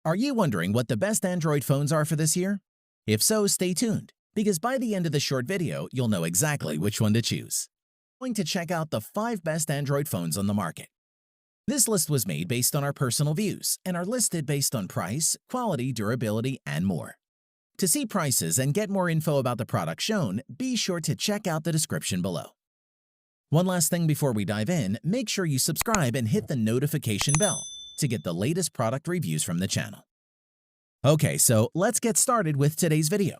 Are you wondering what the best Android phones are for this year? If so, stay tuned, because by the end of the short video, you'll know exactly which one to choose. We're going to check out the 5 best Android phones on the market. This list was made based on our personal views and are listed based on price, quality, durability, and more. To see prices and get more info about the product shown, be sure to check out the description below. One last thing before we dive in, make sure you subscribe and hit the notification bell to get the latest product reviews from the channel. Okay, so let's get started with today's video.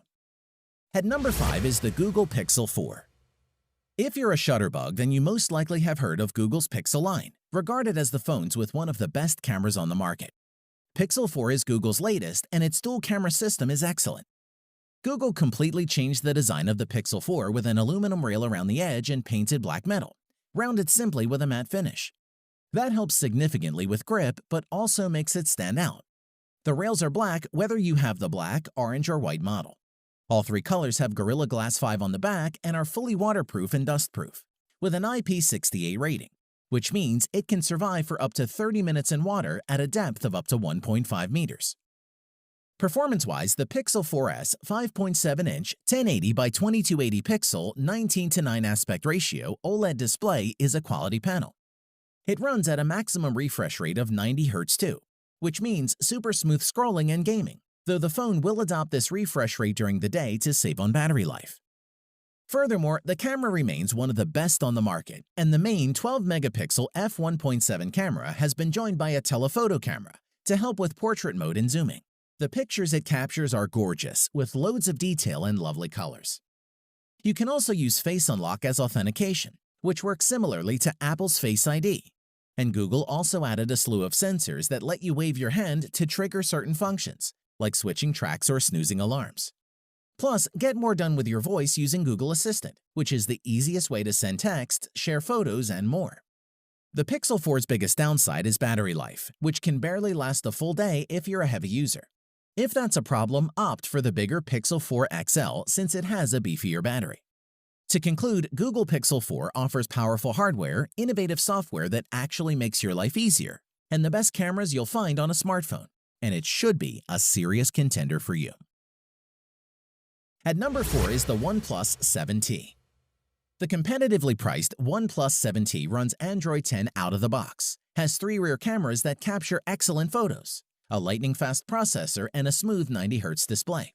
At number 5 is the Google Pixel 4. If you're a shutterbug, then you most likely have heard of Google's Pixel line, regarded as the phones with one of the best cameras on the market. Pixel 4 is Google's latest, and its dual camera system is excellent. Google completely changed the design of the Pixel 4 with an aluminum rail around the edge and painted black metal, rounded simply with a matte finish. That helps significantly with grip, but also makes it stand out. The rails are black whether you have the black, orange, or white model. All 3 colors have Gorilla Glass 5 on the back and are fully waterproof and dustproof, with an IP68 rating, which means it can survive for up to 30 minutes in water at a depth of up to 1.5 meters. Performance-wise, the Pixel 4S 5.7-inch 1080 by 2280 pixel 19:9 aspect ratio OLED display is a quality panel. It runs at a maximum refresh rate of 90 Hz too, which means super smooth scrolling and gaming, though the phone will adopt this refresh rate during the day to save on battery life. Furthermore, the camera remains one of the best on the market, and the main 12-megapixel f1.7 camera has been joined by a telephoto camera to help with portrait mode and zooming. The pictures it captures are gorgeous, with loads of detail and lovely colors. You can also use Face Unlock as authentication, which works similarly to Apple's Face ID. And Google also added a slew of sensors that let you wave your hand to trigger certain functions, like switching tracks or snoozing alarms. Plus, get more done with your voice using Google Assistant, which is the easiest way to send text, share photos, and more. The Pixel 4's biggest downside is battery life, which can barely last a full day if you're a heavy user. If that's a problem, opt for the bigger Pixel 4 XL since it has a beefier battery. To conclude, Google Pixel 4 offers powerful hardware, innovative software that actually makes your life easier, and the best cameras you'll find on a smartphone, and it should be a serious contender for you. At number 4 is the ONEPLUS 7T. The competitively priced ONEPLUS 7T runs Android 10 out of the box, has 3 rear cameras that capture excellent photos, a lightning-fast processor, and a smooth 90 Hz display.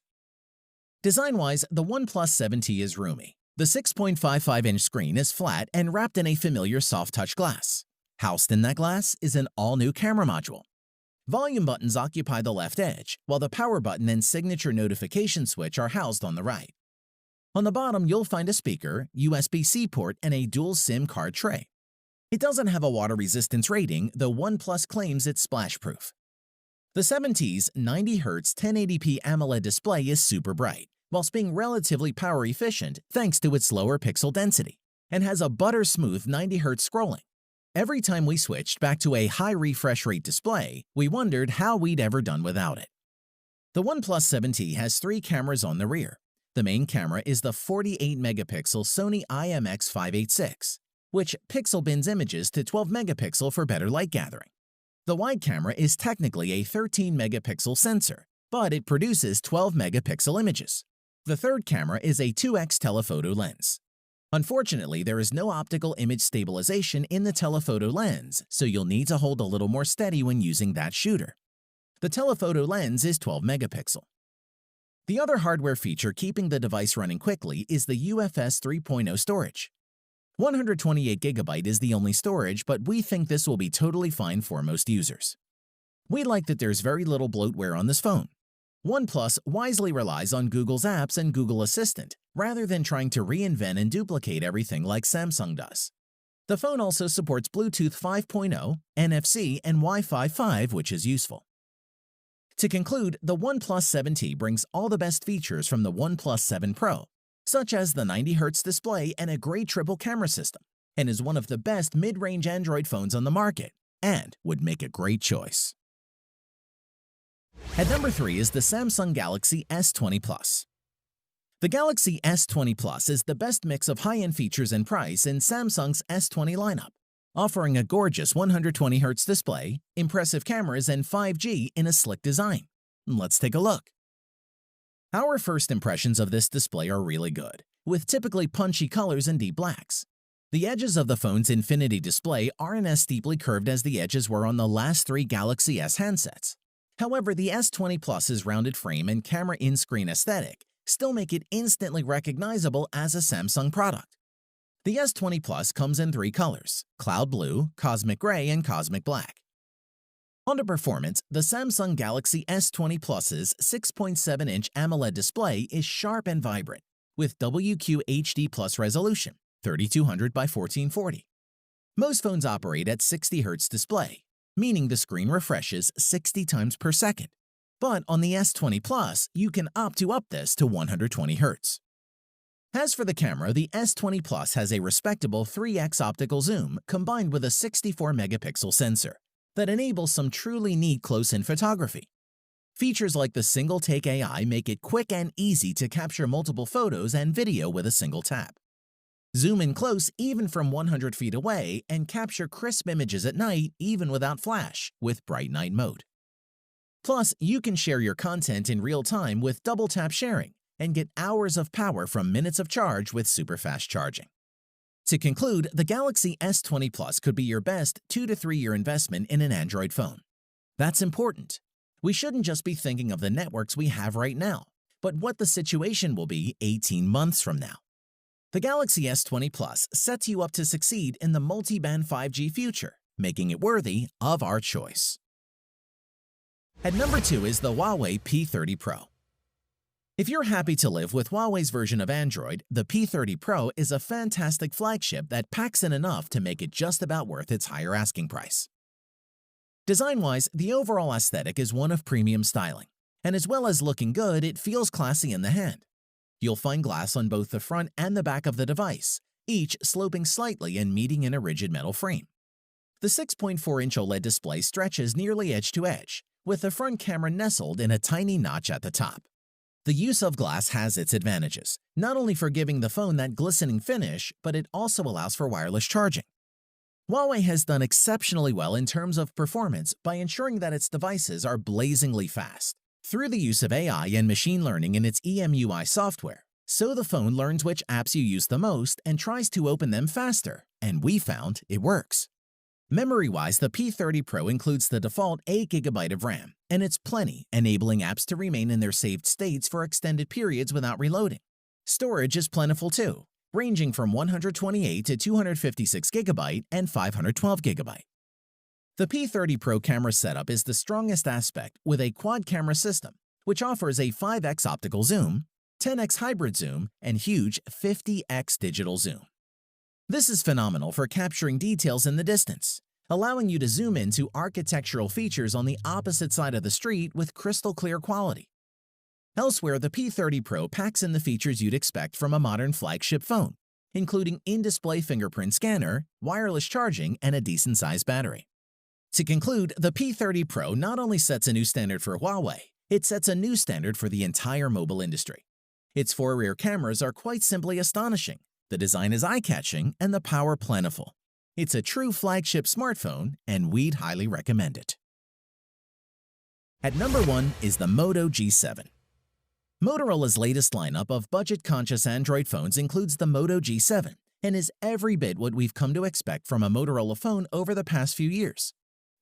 Design-wise, the ONEPLUS 7T is roomy. The 6.55-inch screen is flat and wrapped in a familiar soft-touch glass. Housed in that glass is an all-new camera module. Volume buttons occupy the left edge, while the power button and signature notification switch are housed on the right. On the bottom, you'll find a speaker, USB-C port, and a dual SIM card tray. It doesn't have a water resistance rating, though ONEPLUS claims it's splash-proof. The 7T's 90 Hz 1080p AMOLED display is super bright, whilst being relatively power efficient thanks to its lower pixel density, and has a butter-smooth 90 Hz scrolling. Every time we switched back to a high refresh rate display, we wondered how we'd ever done without it. The ONEPLUS 7T has 3 cameras on the rear. The main camera is the 48-megapixel Sony IMX586, which pixel bins images to 12 megapixel for better light gathering. The wide camera is technically a 13-megapixel sensor, but it produces 12-megapixel images. The third camera is a 2x telephoto lens. Unfortunately, there is no optical image stabilization in the telephoto lens, so you'll need to hold a little more steady when using that shooter. The telephoto lens is 12 megapixel. The other hardware feature keeping the device running quickly is the UFS 3.0 storage. 128GB is the only storage, but we think this will be totally fine for most users. We like that there's very little bloatware on this phone. OnePlus wisely relies on Google's apps and Google Assistant, rather than trying to reinvent and duplicate everything like Samsung does. The phone also supports Bluetooth 5.0, NFC, and Wi-Fi 5, which is useful. To conclude, the ONEPLUS 7T brings all the best features from the OnePlus 7 Pro, such as the 90 Hz display and a great triple camera system, and is one of the best mid-range Android phones on the market, and would make a great choice. At number 3 is the Samsung Galaxy S20 Plus. The Galaxy S20 Plus is the best mix of high-end features and price in Samsung's S20 lineup, offering a gorgeous 120Hz display, impressive cameras, and 5G in a slick design. Let's take a look. Our first impressions of this display are really good, with typically punchy colors and deep blacks. The edges of the phone's Infinity display aren't as steeply curved as the edges were on the last three Galaxy S handsets. However, the S20 Plus's rounded frame and camera in-screen aesthetic still make it instantly recognizable as a Samsung product. The S20 Plus comes in three colors: cloud blue, cosmic gray, and cosmic black. On to performance, the Samsung Galaxy S20 Plus's 6.7-inch AMOLED display is sharp and vibrant, with WQHD Plus resolution, 3200 by 1440. Most phones operate at 60 Hz display, meaning the screen refreshes 60 times per second. But on the S20 Plus, you can opt to up this to 120 Hz. As for the camera, the S20 Plus has a respectable 3x optical zoom combined with a 64-megapixel sensor that enables some truly neat close-in photography. Features like the single-take AI make it quick and easy to capture multiple photos and video with a single tap. Zoom in close even from 100 feet away and capture crisp images at night even without flash with Bright Night Mode. Plus, you can share your content in real time with double-tap sharing and get hours of power from minutes of charge with super-fast charging. To conclude, the Galaxy S20 Plus could be your best 2 to 3 year investment in an Android phone. That's important. We shouldn't just be thinking of the networks we have right now, but what the situation will be 18 months from now. The Galaxy S20 Plus sets you up to succeed in the multi-band 5G future, making it worthy of our choice. At number 2 is the HUAWEI P30 Pro. If you're happy to live with Huawei's version of Android, the P30 Pro is a fantastic flagship that packs in enough to make it just about worth its higher asking price. Design-wise, the overall aesthetic is one of premium styling, and as well as looking good, it feels classy in the hand. You'll find glass on both the front and the back of the device, each sloping slightly and meeting in a rigid metal frame. The 6.4-inch OLED display stretches nearly edge to edge, with the front camera nestled in a tiny notch at the top. The use of glass has its advantages, not only for giving the phone that glistening finish, but it also allows for wireless charging. Huawei has done exceptionally well in terms of performance by ensuring that its devices are blazingly fast through the use of AI and machine learning in its EMUI software, so the phone learns which apps you use the most and tries to open them faster, and we found it works. Memory-wise, the P30 Pro includes the default 8GB of RAM, and it's plenty, enabling apps to remain in their saved states for extended periods without reloading. Storage is plentiful too, ranging from 128 to 256GB and 512GB. The P30 Pro camera setup is the strongest aspect with a quad-camera system, which offers a 5x optical zoom, 10x hybrid zoom, and huge 50x digital zoom. This is phenomenal for capturing details in the distance, allowing you to zoom into architectural features on the opposite side of the street with crystal clear quality. Elsewhere, the P30 Pro packs in the features you'd expect from a modern flagship phone, including in-display fingerprint scanner, wireless charging, and a decent-sized battery. To conclude, the P30 Pro not only sets a new standard for Huawei, it sets a new standard for the entire mobile industry. Its 4 rear cameras are quite simply astonishing. The design is eye-catching and the power plentiful. It's a true flagship smartphone, and we'd highly recommend it. At number 1 is the Moto G7. Motorola's latest lineup of budget-conscious Android phones includes the Moto G7 and is every bit what we've come to expect from a Motorola phone over the past few years.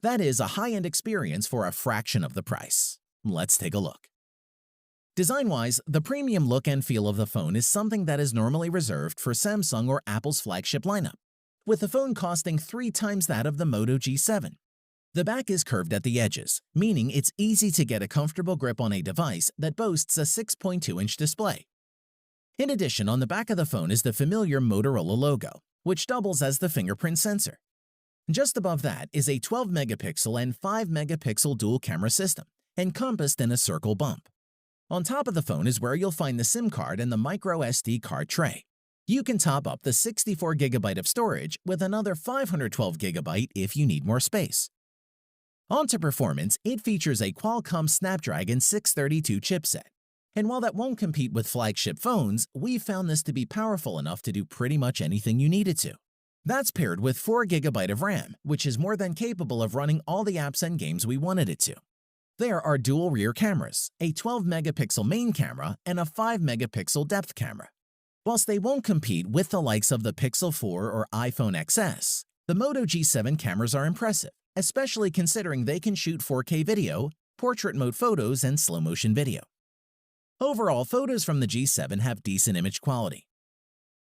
That is a high-end experience for a fraction of the price. Let's take a look. Design-wise, the premium look and feel of the phone is something that is normally reserved for Samsung or Apple's flagship lineup, with the phone costing 3 times that of the Moto G7. The back is curved at the edges, meaning it's easy to get a comfortable grip on a device that boasts a 6.2-inch display. In addition, on the back of the phone is the familiar Motorola logo, which doubles as the fingerprint sensor. Just above that is a 12-megapixel and 5-megapixel dual camera system, encompassed in a circle bump. On top of the phone is where you'll find the SIM card and the micro SD card tray. You can top up the 64GB of storage with another 512GB if you need more space. On to performance, it features a Qualcomm Snapdragon 632 chipset. And while that won't compete with flagship phones, we found this to be powerful enough to do pretty much anything you need it to. That's paired with 4 GB of RAM, which is more than capable of running all the apps and games we wanted it to. There are dual rear cameras, a 12-megapixel main camera, and a 5-megapixel depth camera. Whilst they won't compete with the likes of the Pixel 4 or iPhone XS, the Moto G7 cameras are impressive, especially considering they can shoot 4K video, portrait mode photos, and slow-motion video. Overall, photos from the G7 have decent image quality.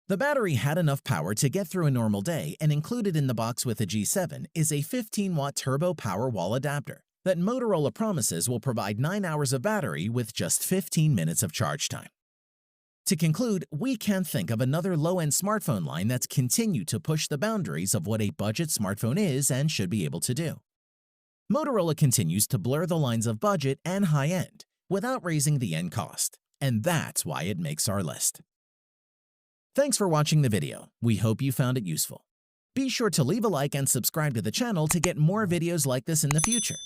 The battery had enough power to get through a normal day, and included in the box with the G7 is a 15-watt turbo power wall adapter that Motorola promises will provide 9 hours of battery with just 15 minutes of charge time. To conclude, we can't think of another low-end smartphone line that's continued to push the boundaries of what a budget smartphone is and should be able to do. Motorola continues to blur the lines of budget and high-end without raising the end cost, and that's why it makes our list. Thanks for watching the video. We hope you found it useful. Be sure to leave a like and subscribe to the channel to get more videos like this in the future.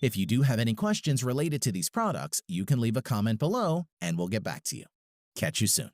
If you do have any questions related to these products, you can leave a comment below and we'll get back to you. Catch you soon.